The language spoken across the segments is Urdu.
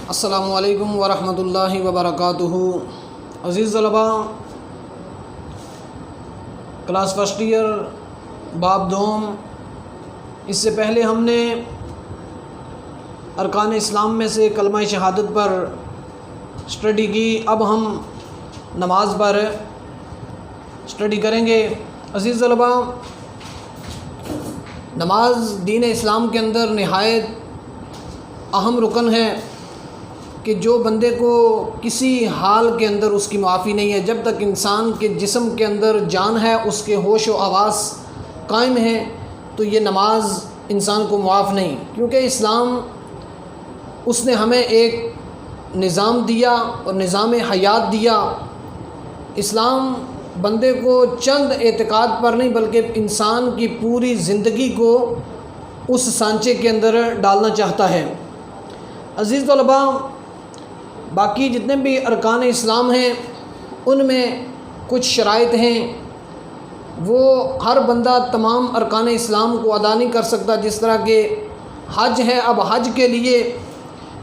السلام علیکم ورحمۃ اللہ وبرکاتہ۔ عزیز طلباء، کلاس فرسٹ ایئر باب دوم، اس سے پہلے ہم نے ارکان اسلام میں سے کلمہ شہادت پر اسٹڈی کی۔ اب ہم نماز پر اسٹڈی کریں گے۔ عزیز طلباء، نماز دین اسلام کے اندر نہایت اہم رکن ہے کہ جو بندے کو کسی حال کے اندر اس کی معافی نہیں ہے۔ جب تک انسان کے جسم کے اندر جان ہے، اس کے ہوش و حواس قائم ہے، تو یہ نماز انسان کو معاف نہیں، کیونکہ اسلام اس نے ہمیں ایک نظام دیا اور نظام حیات دیا۔ اسلام بندے کو چند اعتقاد پر نہیں بلکہ انسان کی پوری زندگی کو اس سانچے کے اندر ڈالنا چاہتا ہے۔ عزیز طلباء، باقی جتنے بھی ارکان اسلام ہیں ان میں کچھ شرائط ہیں، وہ ہر بندہ تمام ارکان اسلام کو ادا نہیں کر سکتا۔ جس طرح کہ حج ہے، اب حج کے لیے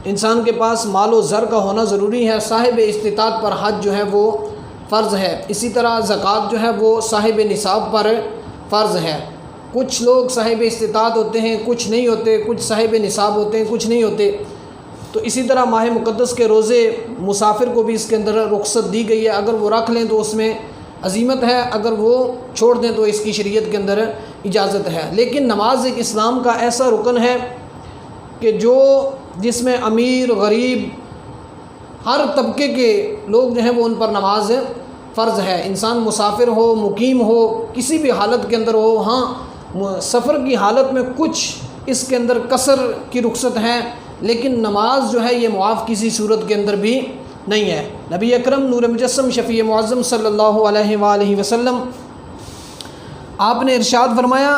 انسان کے پاس مال و زر کا ہونا ضروری ہے، صاحب استطاعت پر حج جو ہے وہ فرض ہے۔ اسی طرح زکوٰۃ جو ہے وہ صاحب نصاب پر فرض ہے۔ کچھ لوگ صاحب استطاعت ہوتے ہیں، کچھ نہیں ہوتے، کچھ صاحب نصاب ہوتے ہیں، کچھ نہیں ہوتے۔ تو اسی طرح ماہ مقدس کے روزے مسافر کو بھی اس کے اندر رخصت دی گئی ہے، اگر وہ رکھ لیں تو اس میں عزیمت ہے، اگر وہ چھوڑ دیں تو اس کی شریعت کے اندر اجازت ہے۔ لیکن نماز ایک اسلام کا ایسا رکن ہے کہ جس میں امیر غریب ہر طبقے کے لوگ جو ہیں وہ ان پر نماز فرض ہے۔ انسان مسافر ہو، مقیم ہو، کسی بھی حالت کے اندر ہو۔ ہاں، سفر کی حالت میں کچھ اس کے اندر قصر کی رخصت ہے، لیکن نماز جو ہے یہ معاف کسی صورت کے اندر بھی نہیں ہے۔ نبی اکرم نور مجسم شفیع معظم صلی اللہ علیہ وآلہ وسلم آپ نے ارشاد فرمایا،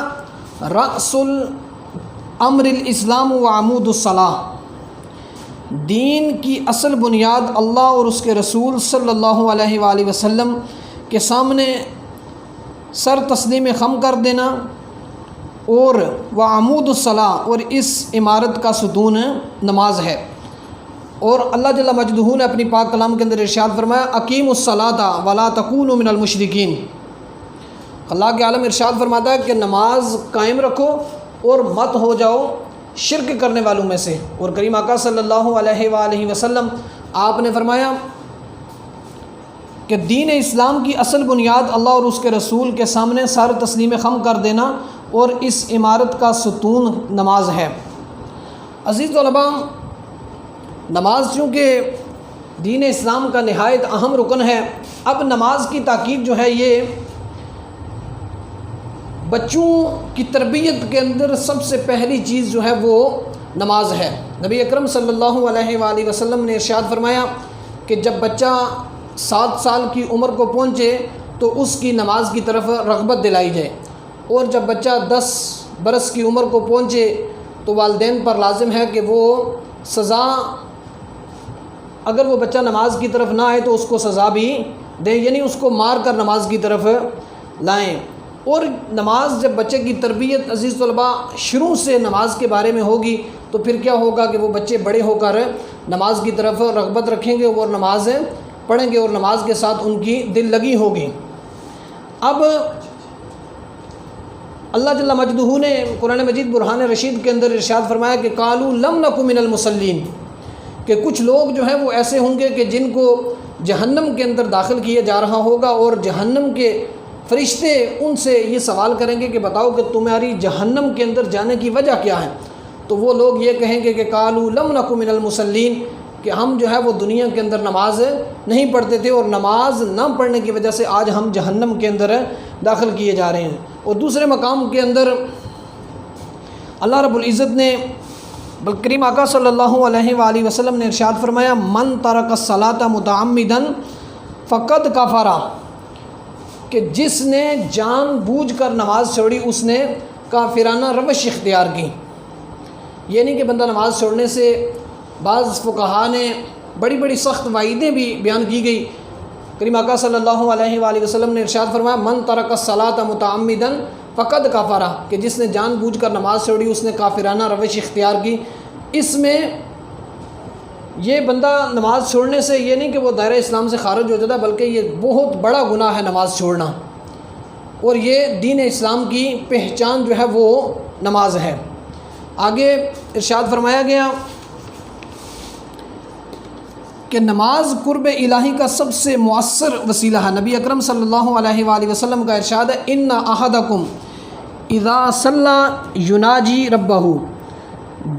رأس الامر الاسلام و عمود الصلاۃ، دین کی اصل بنیاد اللہ اور اس کے رسول صلی اللہ علیہ وآلہ وسلم کے سامنے سر تسلیم خم کر دینا، اور وعمود الصلاۃ، اور اس عمارت کا ستون نماز ہے۔ اور اللہ جل مجدہ نے اپنی پاک کلام کے اندر ارشاد فرمایا، اقیموا الصلاۃ ولا تکونوا من المشرکین۔ اللہ کے عالم ارشاد فرماتا ہے کہ نماز قائم رکھو اور مت ہو جاؤ شرک کرنے والوں میں سے۔ اور کریم آقا صلی اللہ علیہ وآلہ وسلم آپ نے فرمایا کہ دین اسلام کی اصل بنیاد اللہ اور اس کے رسول کے سامنے سر تسلیم خم کر دینا، اور اس عمارت کا ستون نماز ہے۔ عزیز طلباء، نماز چونکہ دین اسلام کا نہایت اہم رکن ہے، اب نماز کی تاکید جو ہے یہ بچوں کی تربیت کے اندر سب سے پہلی چیز جو ہے وہ نماز ہے۔ نبی اکرم صلی اللہ علیہ وآلہ وسلم نے ارشاد فرمایا کہ جب بچہ 7 سال کی عمر کو پہنچے تو اس کی نماز کی طرف رغبت دلائی جائے، اور جب بچہ 10 برس کی عمر کو پہنچے تو والدین پر لازم ہے کہ وہ سزا، اگر وہ بچہ نماز کی طرف نہ آئے تو اس کو سزا بھی دیں، یعنی اس کو مار کر نماز کی طرف لائیں۔ اور نماز جب بچے کی تربیت عزیز طلباء شروع سے نماز کے بارے میں ہوگی تو پھر کیا ہوگا کہ وہ بچے بڑے ہو کر نماز کی طرف رغبت رکھیں گے اور نماز پڑھیں گے، اور نماز کے ساتھ ان کی دل لگی ہوگی۔ اب اللہ جل مجدہ نے قرآن مجید برہان رشید کے اندر ارشاد فرمایا کہ قالوا لم نک من المصلین، کہ کچھ لوگ جو ہیں وہ ایسے ہوں گے کہ جن کو جہنم کے اندر داخل کیا جا رہا ہوگا، اور جہنم کے فرشتے ان سے یہ سوال کریں گے کہ بتاؤ کہ تمہاری جہنم کے اندر جانے کی وجہ کیا ہے؟ تو وہ لوگ یہ کہیں گے کہ قالوا لم نک من المصلین، کہ ہم جو ہے وہ دنیا کے اندر نماز نہیں پڑھتے تھے، اور نماز نہ پڑھنے کی وجہ سے آج ہم جہنم کے اندر داخل کیے جا رہے ہیں۔ اور دوسرے مقام کے اندر اللہ رب العزت نے کریم آقا صلی اللہ علیہ وآلہ وسلم نے ارشاد فرمایا، من ترک الصلاۃ متعمدا فقد کفر، کہ جس نے جان بوجھ کر نماز چھوڑی اس نے کافرانہ روش اختیار کی۔ یہ نہیں کہ بندہ نماز چھوڑنے سے، بعض فقہا نے بڑی بڑی سخت وعیدیں بھی بیان کی گئی۔ کریم آقا صلی اللہ علیہ وآلہ وسلم نے ارشاد فرمایا، من ترک الصلاۃ متعمدا فقد کفر، کہ جس نے جان بوجھ کر نماز چھوڑی اس نے کافرانہ روش اختیار کی۔ اس میں یہ بندہ نماز چھوڑنے سے یہ نہیں کہ وہ دائرہ اسلام سے خارج ہو جاتا، بلکہ یہ بہت بڑا گناہ ہے نماز چھوڑنا، اور یہ دین اسلام کی پہچان جو ہے وہ نماز ہے۔ آگے ارشاد فرمایا گیا کہ نماز قرب الہی کا سب سے مؤثر وسیلہ ہے۔ نبی اکرم صلی اللہ علیہ وآلہ وسلم کا ارشاد ہے، ان احدکم اذا صلی یناجی ربہ،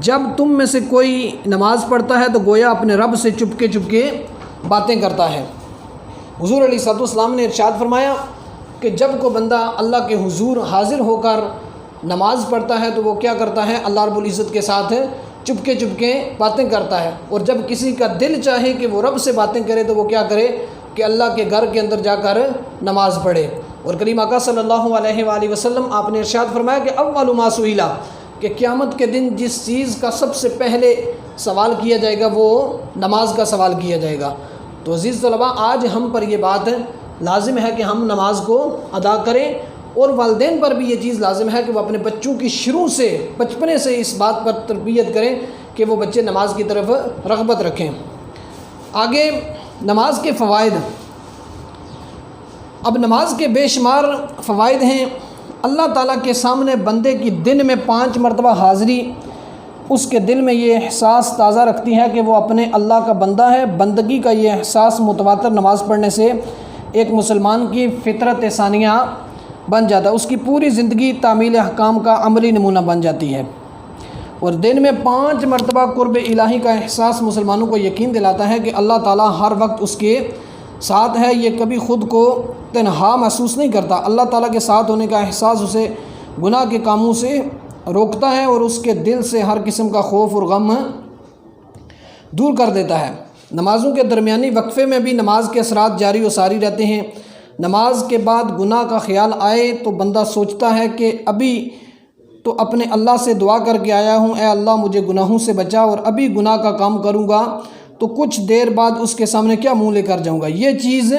جب تم میں سے کوئی نماز پڑھتا ہے تو گویا اپنے رب سے چپکے چپکے باتیں کرتا ہے۔ حضور علیہ الصلوۃ والسلام نے ارشاد فرمایا کہ جب کوئی بندہ اللہ کے حضور حاضر ہو کر نماز پڑھتا ہے تو وہ کیا کرتا ہے، اللہ رب العزت کے ساتھ چپکے چپکے باتیں کرتا ہے، اور جب کسی کا دل چاہے کہ وہ رب سے باتیں کرے تو وہ کیا کرے کہ اللہ کے گھر کے اندر جا کر نماز پڑھے۔ اور کریم آقا صلی اللہ علیہ وآلہ وسلم آپ نے ارشاد فرمایا کہ اول ما سئل، کہ قیامت کے دن جس چیز کا سب سے پہلے سوال کیا جائے گا وہ نماز کا سوال کیا جائے گا۔ تو عزیز طلباء، آج ہم پر یہ بات لازم ہے کہ ہم نماز کو ادا کریں، اور والدین پر بھی یہ چیز لازم ہے کہ وہ اپنے بچوں کی شروع سے بچپنے سے اس بات پر تربیت کریں کہ وہ بچے نماز کی طرف رغبت رکھیں۔ آگے نماز کے فوائد۔ اب نماز کے بے شمار فوائد ہیں۔ اللہ تعالیٰ کے سامنے بندے کی دن میں 5 مرتبہ حاضری اس کے دل میں یہ احساس تازہ رکھتی ہے کہ وہ اپنے اللہ کا بندہ ہے۔ بندگی کا یہ احساس متواتر نماز پڑھنے سے ایک مسلمان کی فطرت ثانیہ بن جاتا ہے، اس کی پوری زندگی تعمیل احکام کا عملی نمونہ بن جاتی ہے۔ اور دن میں 5 مرتبہ قرب الہی کا احساس مسلمانوں کو یقین دلاتا ہے کہ اللہ تعالیٰ ہر وقت اس کے ساتھ ہے، یہ کبھی خود کو تنہا محسوس نہیں کرتا۔ اللہ تعالیٰ کے ساتھ ہونے کا احساس اسے گناہ کے کاموں سے روکتا ہے اور اس کے دل سے ہر قسم کا خوف اور غم دور کر دیتا ہے۔ نمازوں کے درمیانی وقفے میں بھی نماز کے اثرات جاری و ساری رہتے ہیں۔ نماز کے بعد گناہ کا خیال آئے تو بندہ سوچتا ہے کہ ابھی تو اپنے اللہ سے دعا کر کے آیا ہوں، اے اللہ مجھے گناہوں سے بچا، اور ابھی گناہ کا کام کروں گا تو کچھ دیر بعد اس کے سامنے کیا منہ لے کر جاؤں گا۔ یہ چیز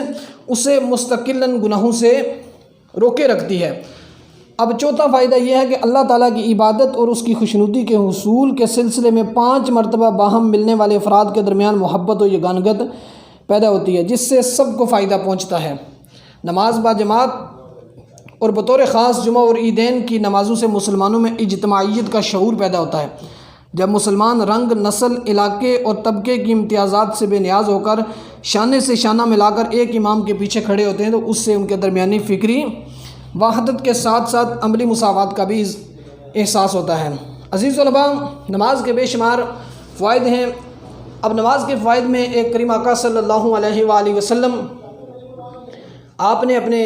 اسے مستقلاً گناہوں سے روکے رکھتی ہے۔ اب چوتھا فائدہ یہ ہے کہ اللہ تعالیٰ کی عبادت اور اس کی خوشنودی کے حصول کے سلسلے میں 5 مرتبہ باہم ملنے والے افراد کے درمیان محبت و یگانگت پیدا ہوتی ہے، جس سے سب کو فائدہ پہنچتا ہے۔ نماز با جماعت اور بطور خاص جمعہ اور عیدین کی نمازوں سے مسلمانوں میں اجتماعیت کا شعور پیدا ہوتا ہے۔ جب مسلمان رنگ، نسل، علاقے اور طبقے کی امتیازات سے بے نیاز ہو کر شانے سے شانہ ملا کر ایک امام کے پیچھے کھڑے ہوتے ہیں تو اس سے ان کے درمیانی فکری وحدت کے ساتھ ساتھ عملی مساوات کا بھی احساس ہوتا ہے۔ عزیز طلباء، نماز کے بے شمار فوائد ہیں۔ اب نماز کے فوائد میں ایک کریم آقا صلی اللہ علیہ وآلہ وسلم آپ نے اپنے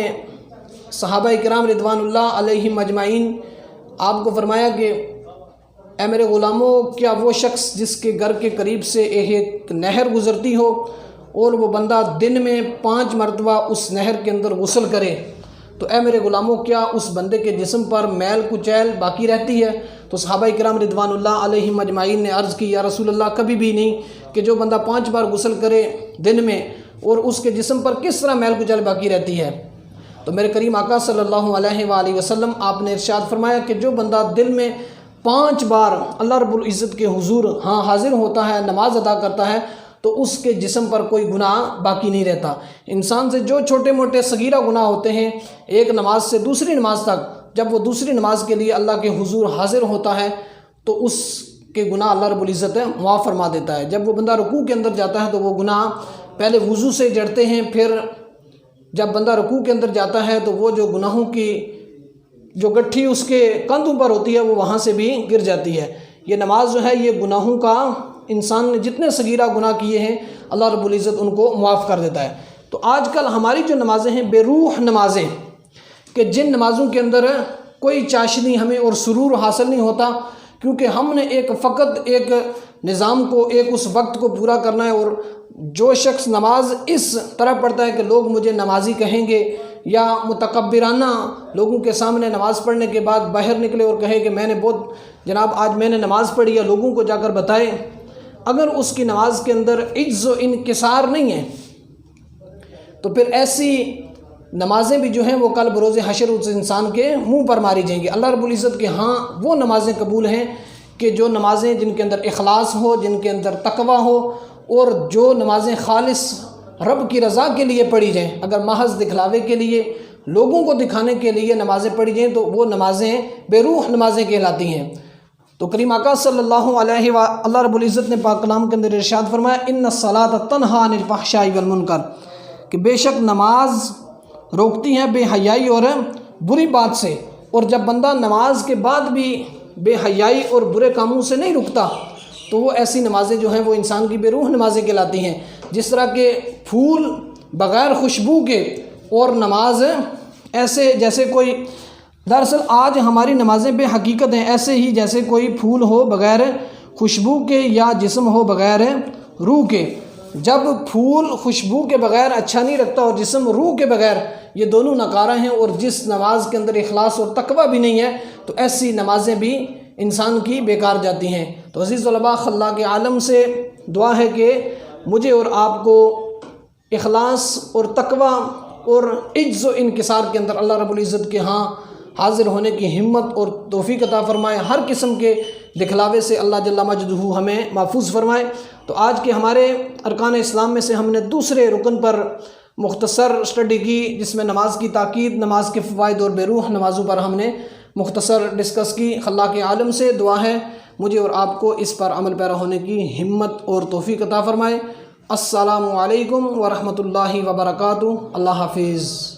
صحابہ کرام رضوان اللہ علیہم اجمعین آپ کو فرمایا کہ اے میرے غلاموں، کیا وہ شخص جس کے گھر کے قریب سے ایک نہر گزرتی ہو اور وہ بندہ دن میں 5 مرتبہ اس نہر کے اندر غسل کرے تو اے میرے غلاموں کیا اس بندے کے جسم پر میل کچیل باقی رہتی ہے؟ تو صحابہ کرام رضوان اللہ علیہم اجمعین نے عرض کی، یا رسول اللہ کبھی بھی نہیں، کہ جو بندہ 5 بار غسل کرے دن میں اور اس کے جسم پر کس طرح میل کچیل باقی رہتی ہے؟ تو میرے کریم آقا صلی اللہ علیہ وآلہ وسلم آپ نے ارشاد فرمایا کہ جو بندہ دن میں 5 بار اللہ رب العزت کے حضور حاضر ہوتا ہے، نماز ادا کرتا ہے، تو اس کے جسم پر کوئی گناہ باقی نہیں رہتا۔ انسان سے جو چھوٹے موٹے صغیرہ گناہ ہوتے ہیں، ایک نماز سے دوسری نماز تک، جب وہ دوسری نماز کے لیے اللہ کے حضور حاضر ہوتا ہے تو اس کے گناہ اللہ رب العزت معاف فرما دیتا ہے۔ جب وہ بندہ رکوع کے اندر جاتا ہے تو وہ گناہ پہلے وضو سے جڑتے ہیں، پھر جب بندہ رکوع کے اندر جاتا ہے تو وہ جو گناہوں کی جو گٹھی اس کے کندھوں پر ہوتی ہے وہ وہاں سے بھی گر جاتی ہے۔ یہ نماز جو ہے یہ گناہوں کا، انسان نے جتنے صغیرہ گناہ کیے ہیں اللہ رب العزت ان کو معاف کر دیتا ہے۔ تو آج کل ہماری جو نمازیں ہیں بے روح نمازیں، کہ جن نمازوں کے اندر کوئی چاشنی ہمیں اور سرور حاصل نہیں ہوتا، کیونکہ ہم نے فقط ایک نظام کو، ایک اس وقت کو پورا کرنا ہے، اور جو شخص نماز اس طرح پڑھتا ہے کہ لوگ مجھے نمازی کہیں گے، یا متکبرانہ لوگوں کے سامنے نماز پڑھنے کے بعد باہر نکلے اور کہے کہ میں نے بہت جناب آج میں نے نماز پڑھی، یا لوگوں کو جا کر بتائے، اگر اس کی نماز کے اندر عجز و انکسار نہیں ہے تو پھر ایسی نمازیں بھی جو ہیں وہ کل بروز حشر اس انسان کے منہ پر ماری جائیں گی۔ اللہ رب العزت کے ہاں وہ نمازیں قبول ہیں کہ جو نمازیں جن کے اندر اخلاص ہو، جن کے اندر تقوی ہو، اور جو نمازیں خالص رب کی رضا کے لیے پڑھی جائیں، اگر محض دکھلاوے کے لیے، لوگوں کو دکھانے کے لیے نمازیں پڑھی جائیں تو وہ نمازیں بے روح نمازیں کہلاتی ہیں۔ تو کریم آقا صلی اللہ علیہ اللہ رب العزت نے پاک کلام کے اندر ارشاد فرمایا ان الصلاۃ تنہی عن الفحشاء والمنکر، کہ بے شک نماز روکتی ہیں بے حیائی اور بری بات سے۔ اور جب بندہ نماز کے بعد بھی بے حیائی اور برے کاموں سے نہیں رکتا تو وہ ایسی نمازیں جو ہیں وہ انسان کی بے روح نمازیں کہلاتی ہیں۔ جس طرح کہ پھول بغیر خوشبو کے اور نماز ایسے جیسے کوئی، دراصل آج ہماری نمازیں بے حقیقت ہیں ایسے ہی جیسے کوئی پھول ہو بغیر خوشبو کے یا جسم ہو بغیر روح کے۔ جب پھول خوشبو کے بغیر اچھا نہیں رکھتا اور جسم روح کے بغیر، یہ دونوں نکارہ ہیں، اور جس نماز کے اندر اخلاص اور تقوی بھی نہیں ہے تو ایسی نمازیں بھی انسان کی بیکار جاتی ہیں۔ تو عزیز طلباء، خلاق عالم سے دعا ہے کہ مجھے اور آپ کو اخلاص اور تقوی اور عجز و انکسار کے اندر اللہ رب العزت کے ہاں حاضر ہونے کی ہمت اور توفیق عطا فرمائے۔ ہر قسم کے دکھلاوے سے اللہ جل مجدہ ہمیں محفوظ فرمائے۔ تو آج کے ہمارے ارکان اسلام میں سے ہم نے دوسرے رکن پر مختصر اسٹڈی کی، جس میں نماز کی تاکید، نماز کے فوائد اور بے روح نمازوں پر ہم نے مختصر ڈسکس کی۔ خلاق عالم سے دعا ہے مجھے اور آپ کو اس پر عمل پیرا ہونے کی ہمت اور توفیق عطا فرمائے۔ السلام علیکم ورحمۃ اللہ وبرکاتہ۔ اللہ حافظ۔